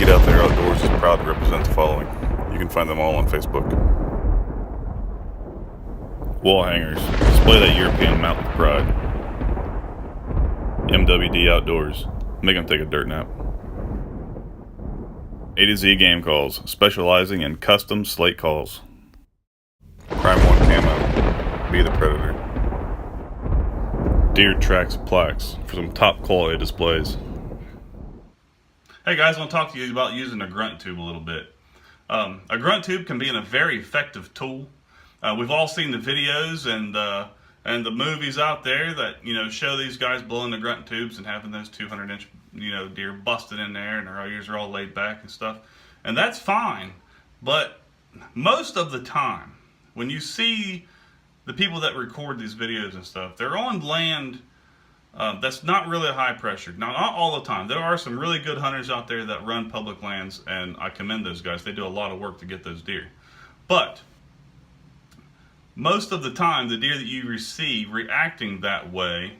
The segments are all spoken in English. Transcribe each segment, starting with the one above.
Get Out There Outdoors is proud to represent the following. You can find them all on Facebook. Wall hangers. Display that European mountain pride. MWD Outdoors. Make them take a dirt nap. A to Z Game Calls. Specializing in custom slate calls. Crime One Camo. Be the Predator. Deer Tracks Plaques for some top quality displays. Hey guys, I want to talk to you about using a grunt tube a little bit. A grunt tube can be a very effective tool. We've all seen the videos and the movies out there that show these guys blowing the grunt tubes and having those 200-inch deer busted in there and their ears are all laid back and stuff. And that's fine, but most of the time when you see the people that record these videos and stuff, they're on land that's not really high pressure. Now, not all the time. There are some really good hunters out there that run public lands, and I commend those guys. They do a lot of work to get those deer. But most of the time, the deer that you receive reacting that way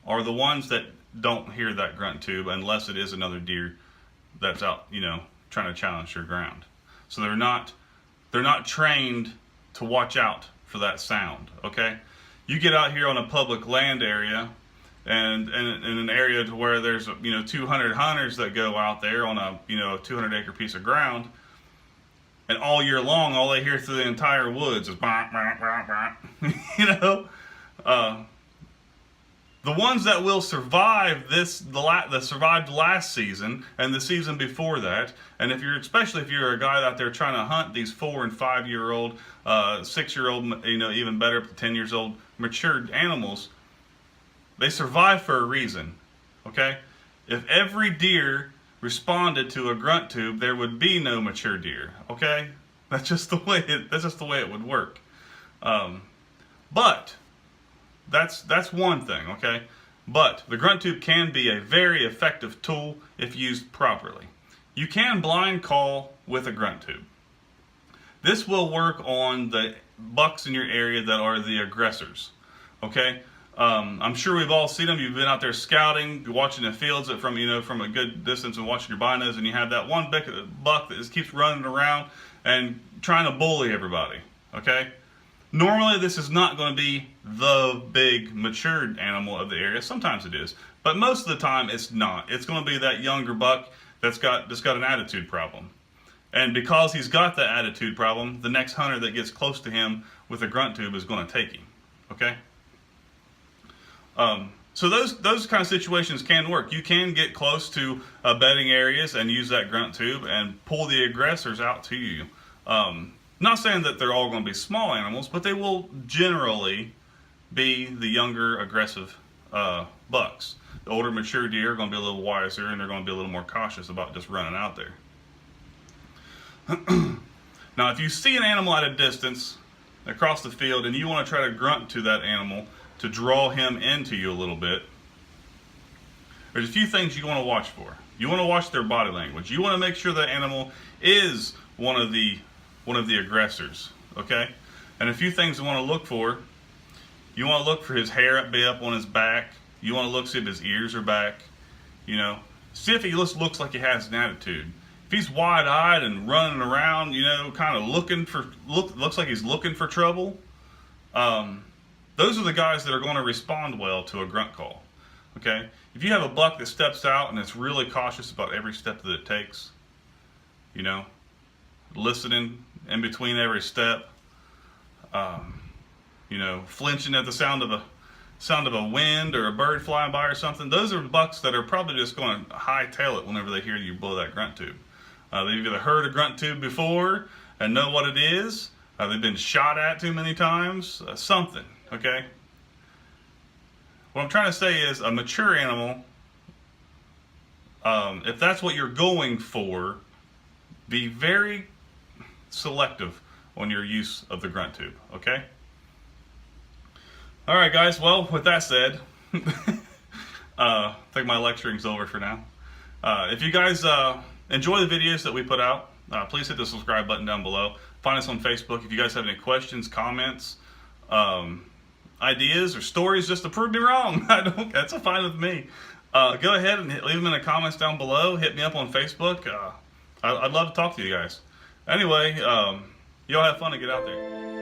are the ones that don't hear that grunt tube unless it is another deer that's out, trying to challenge your ground. So they're not trained to watch out for that sound, okay? You get out here on a public land area and in an area to where there's 200 hunters that go out there on a 200-acre piece of ground, and all year long all they hear through the entire woods is bah, bah, bah, bah. The ones that will survive that survived last season and the season before that, and especially if you're a guy out there trying to hunt these 4 and 5 year old, 6-year-old, even better up to 10 years old matured animals, they survive for a reason, okay? If every deer responded to a grunt tube, there would be no mature deer, okay? That's just the way it would work. But that's one thing, okay? But the grunt tube can be a very effective tool if used properly. You can blind call with a grunt tube. This will work on the bucks in your area that are the aggressors, okay? I'm sure we've all seen them. You've been out there scouting, you're watching the fields from a good distance and watching your binos, and you have that one buck that just keeps running around and trying to bully everybody, okay? Normally this is not going to be the big matured animal of the area. Sometimes it is, but most of the time it's not. It's going to be that younger buck that's got an attitude problem. And because he's got that attitude problem, the next hunter that gets close to him with a grunt tube is going to take him, okay? So those kind of situations can work. You can get close to bedding areas and use that grunt tube and pull the aggressors out to you. Not saying that they're all going to be small animals, but they will generally be the younger aggressive bucks. The older mature deer are going to be a little wiser and they're going to be a little more cautious about just running out there. Now, if you see an animal at a distance across the field and you want to try to grunt to that animal to draw him into you a little bit, there's a few things you want to watch for. You want to watch their body language. You want to make sure that animal is one of the aggressors, okay? And a few things you want to look for. You want to look for his hair up on his back. You want to look, see if his ears are back. See if he just looks like he has an attitude. If he's wide-eyed and running around, kind of looks like he's looking for trouble, those are the guys that are going to respond well to a grunt call, okay? If you have a buck that steps out and it's really cautious about every step that it takes, listening in between every step, flinching at the sound of a wind or a bird flying by or something, those are bucks that are probably just going to hightail it whenever they hear you blow that grunt tube. They've either heard a grunt tube before and know what it is, they've been shot at too many times, something, okay? What I'm trying to say is a mature animal, if that's what you're going for, be very selective on your use of the grunt tube, okay? All right, guys, well, with that said, I think my lecturing's over for now. If you guys enjoy the videos that we put out, please hit the subscribe button down below. Find us on Facebook. If you guys have any questions, comments, ideas, or stories just to prove me wrong, that's fine with me. Go ahead and leave them in the comments down below. Hit me up on Facebook. I'd love to talk to you guys. Anyway, y'all have fun and get out there.